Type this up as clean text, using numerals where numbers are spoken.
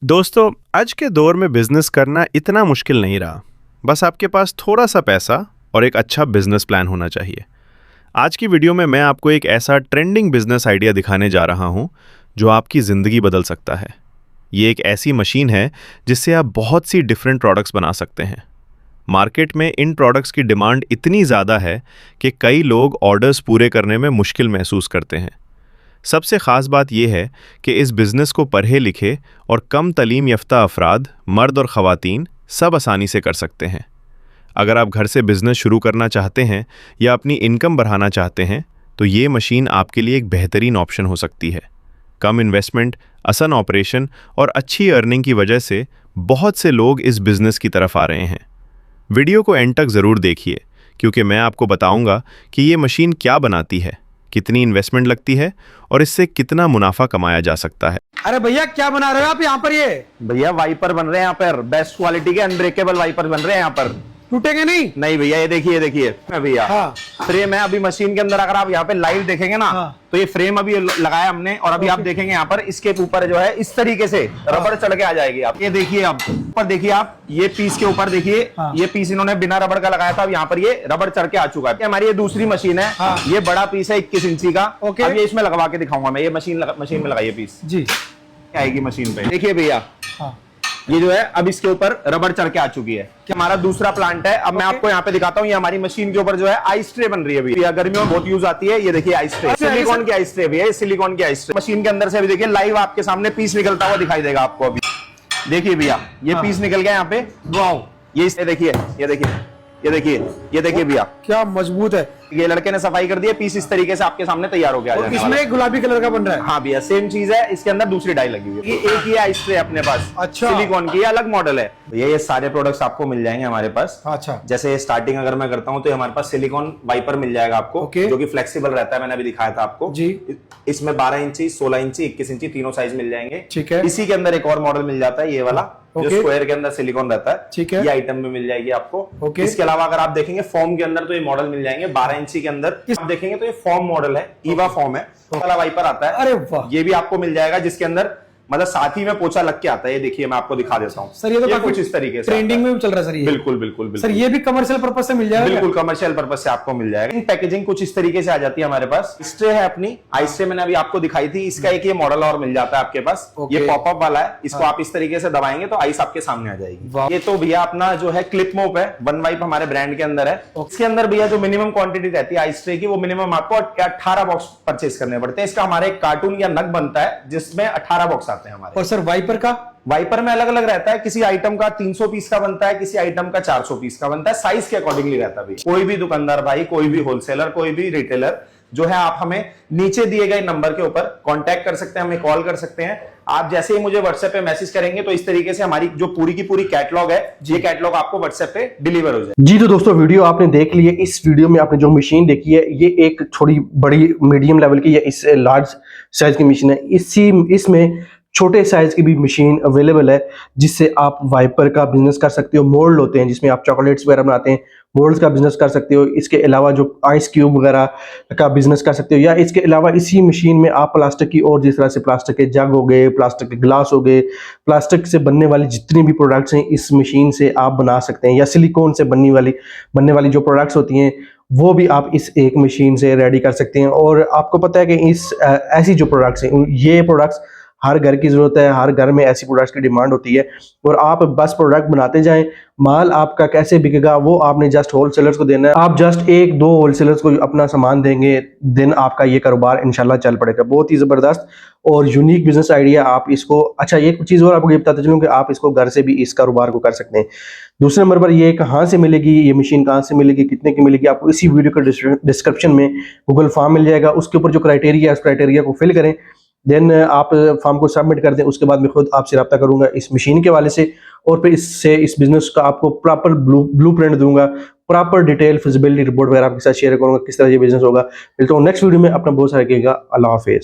दोस्तों, आज के दौर में बिजनेस करना इतना मुश्किल नहीं रहा। बस आपके पास थोड़ा सा पैसा और एक अच्छा बिजनेस प्लान होना चाहिए। आज की वीडियो में मैं आपको एक ऐसा ट्रेंडिंग बिजनेस आइडिया दिखाने जा रहा हूं जो आपकी ज़िंदगी बदल सकता है। ये एक ऐसी मशीन है जिससे आप बहुत सी डिफरेंट प्रोडक्ट्स बना सकते हैं। मार्केट में इन प्रोडक्ट्स की डिमांड इतनी ज़्यादा है कि कई लोग ऑर्डर्स पूरे करने में मुश्किल महसूस करते हैं। सबसे ख़ास बात यह है कि इस बिज़नेस को पढ़े लिखे और कम तलीम याफ्ता अफराद, मर्द और ख़वातीन सब आसानी से कर सकते हैं। अगर आप घर से बिज़नेस शुरू करना चाहते हैं या अपनी इनकम बढ़ाना चाहते हैं तो ये मशीन आपके लिए एक बेहतरीन ऑप्शन हो सकती है। कम इन्वेस्टमेंट, आसान ऑपरेशन और अच्छी अर्निंग की वजह से बहुत से लोग इस बिज़नेस की तरफ आ रहे हैं। वीडियो को एंड तक ज़रूर देखिए क्योंकि मैं आपको बताऊंगा कि ये मशीन क्या बनाती है, कितनी इन्वेस्टमेंट लगती है और इससे कितना मुनाफा कमाया जा सकता है। अरे भैया क्या बना रहे हो आप यहाँ पर? ये भैया वाइपर बन रहे हैं यहाँ पर, बेस्ट क्वालिटी के अनब्रेकेबल वाइपर बन रहे हैं यहाँ पर। टूटेंगे नहीं? नहीं भैया, ये देखिए भैया, हाँ। फ्रेम है अभी मशीन के अंदर। अगर आप यहाँ पे लाइव देखेंगे ना, हाँ। तो ये फ्रेम अभी लगाया हमने और अभी आप देखेंगे यहाँ पर इसके ऊपर जो है इस तरीके से रबड़ चढ़ के आ जाएगी। आप ये देखिए, आप ऊपर देखिए, आप ये पीस के ऊपर देखिए, ये पीस इन्होंने बिना रबड़ का लगाया था, अब यहाँ पर ये रबड़ चढ़ के आ चुका है। हमारी ये दूसरी मशीन है, ये बड़ा पीस है 21 इंची का। अब ये इसमें लगवा के दिखाऊंगा मैं। ये मशीन में लगाइए पीस जी, आएगी मशीन पे। देखिए भैया, ये जो है अब इसके ऊपर रबड़ चढ़ के आ चुकी है कि हमारा दूसरा प्लांट है। अब मैं आपको यहाँ पे दिखाता हूँ। ये हमारी मशीन के ऊपर जो है आइस ट्रे बन रही है भैया, गर्मियों में बहुत यूज आती है। ये देखिए आइस ट्रे, सिलिकॉन की आइस ट्रे भैया, सिलिकॉन की आइस ट्रे। मशीन के अंदर से अभी देखिए लाइव आपके सामने पीस निकलता हुआ दिखाई देगा आपको। अभी देखिए भैया, ये पीस निकल गया यहाँ पे। वाओ, ये देखिए, ये देखिए भैया, क्या मजबूत है। ये लड़के ने सफाई कर दी है, पीस इस तरीके से आपके सामने तैयार हो गया। इसमें गुलाबी कलर का बन रहा है। हाँ भैया, सेम चीज है। इसके अंदर दूसरी डाई लगी हुई है। एक ही आइस ट्रे अपने पास, अच्छा, सिलिकॉन की, अलग मॉडल है भैया। ये सारे प्रोडक्ट्स आपको मिल जाएंगे हमारे पास। अच्छा, जैसे स्टार्टिंग अगर मैं करता हूँ तो हमारे पास सिलिकॉन वाइपर मिल जाएगा आपको, जो कि फ्लेक्सिबल रहता है। मैंने अभी दिखाया था आपको जी। इसमें 12 इंची, 16 इंची, 21 इंची तीनों साइज मिल जाएंगे। ठीक है। इसी के अंदर एक और मॉडल मिल जाता है, ये वाला जो स्क्वायर के अंदर सिलिकॉन रहता है। ठीक है, ये आइटम में मिल जाएगी आपको। इसके अलावा अगर आप देखेंगे फॉर्म के अंदर तो ये मॉडल मिल जाएंगे 12 इंची के अंदर। आप देखेंगे तो ये फॉर्म मॉडल है, ईवा फॉर्म है वाला वाइपर आता है। अरे वाह, ये भी आपको मिल जाएगा, जिसके अंदर मतलब साथ ही में पोछा लग के आता है। ये देखिए, मैं आपको दिखा देता हूँ सर। ये तो कुछ इस तरीके से ट्रेंडिंग में भी चल रहा है सर। ये बिल्कुल सर, ये भी कमर्शियल पर्पस से मिल जाएगा? बिल्कुल कमर्शियल पर्पस से आपको मिल जाएगा। पैकेजिंग कुछ इस तरीके से आ जाती है हमारे पास। स्ट्रे है अपनी आइस ट्रे, मैंने अभी आपको दिखाई थी। इसका एक ये मॉडल और मिल जाता है आपके पास। ये पॉपअप वाला है, इसको आप इस तरीके से दबाएंगे तो आइस आपके सामने आ जाएगी। ये तो भैया अपना जो है क्लिप मोप है, वन वाइप हमारे ब्रांड के अंदर है। इसके अंदर भैया जो मिनिमम क्वांटिटी रहती है आइस ट्रे की, वो मिनिमम आपको 18 बॉक्स परचेज करने पड़ते हैं। इसका हमारे एक कार्टून या नग बनता है जिसमें 18 बॉक्स आते हैं हमारे। और सर वाइपर में अलग अलग रहता है। किसी आइटम का 300 पीस का बनता है, किसी आइटम का 400 पीस का बनता है। साइज के अकॉर्डिंगली रहता है। कोई भी दुकानदार भाई, कोई भी होलसेलर, कोई भी रिटेलर जो है, आप हमें नीचे दिए गए नंबर के ऊपर कांटेक्ट कर सकते हैं, हमें कॉल कर सकते हैं। आप जैसे ही मुझे व्हाट्सएप पे मैसेज करेंगे तो इस तरीके से हमारी जो पूरी की पूरी कैटलॉग है, ये कैटलॉग आपको व्हाट्सएप पे डिलीवर हो जाए जी। तो दोस्तों, वीडियो आपने देख ली है। इस वीडियो में आपने जो मशीन देखी है, ये एक थोड़ी बड़ी मीडियम लेवल की या इस लार्ज साइज की मशीन है। इसमें छोटे साइज की भी मशीन अवेलेबल है जिससे आप वाइपर का बिजनेस कर सकते हो। मोल्ड होते हैं जिसमें आप चॉकलेट्स वगैरह बनाते हैं, मोल्ड्स का बिजनेस कर सकते हो। इसके अलावा जो आइस क्यूब वगैरह का बिजनेस कर सकते हो, या इसके अलावा इसी मशीन में आप प्लास्टिक की, और जिस तरह से प्लास्टिक के जग हो गए, प्लास्टिक के ग्लास हो गए, प्लास्टिक से बनने वाली जितनी भी प्रोडक्ट्स हैं इस मशीन से आप बना सकते हैं। या सिलिकॉन से बनने वाली जो प्रोडक्ट्स होती हैं वो भी आप इस एक मशीन से रेडी कर सकते हैं। और आपको पता है कि ऐसी जो प्रोडक्ट्स हैं, ये प्रोडक्ट्स हर घर की जरूरत है, हर घर में ऐसी प्रोडक्ट्स की डिमांड होती है। और आप बस प्रोडक्ट बनाते जाएं, माल आपका कैसे बिकेगा वो आपने जस्ट होलसेलर्स को देना है। आप जस्ट 1-2 होलसेलर्स को अपना सामान देंगे, दिन आपका ये कारोबार इंशाल्लाह चल पड़ेगा। बहुत ही जबरदस्त और यूनिक बिजनेस आइडिया। आप इसको, अच्छा एक चीज और आपको ये बताते चलूं कि आप इसको घर से भी इस कारोबार को कर सकते हैं। दूसरे नंबर पर ये कहाँ से मिलेगी, ये मशीन कहाँ से मिलेगी, कितने की मिलेगी, आपको इसी वीडियो के डिस्क्रिप्शन में गूगल फॉर्म मिल जाएगा। उसके ऊपर जो क्राइटेरिया है उस क्राइटेरिया को फिल करें, देन आप फॉर्म को सबमिट कर दें। उसके बाद मैं खुद आपसे रब्ता करूंगा इस मशीन के हवाले से, और फिर इस बिजनेस का आपको प्रॉपर ब्लूप्रिंट दूंगा, प्रॉपर डिटेल फिजिबिलिटी रिपोर्ट वगैरह आपके साथ शेयर करूंगा किस तरह ये बिजनेस होगा। मिलता हूं नेक्स्ट वीडियो में। अपना बहुत सारा रखिएगा। अल्लाह हाफिज।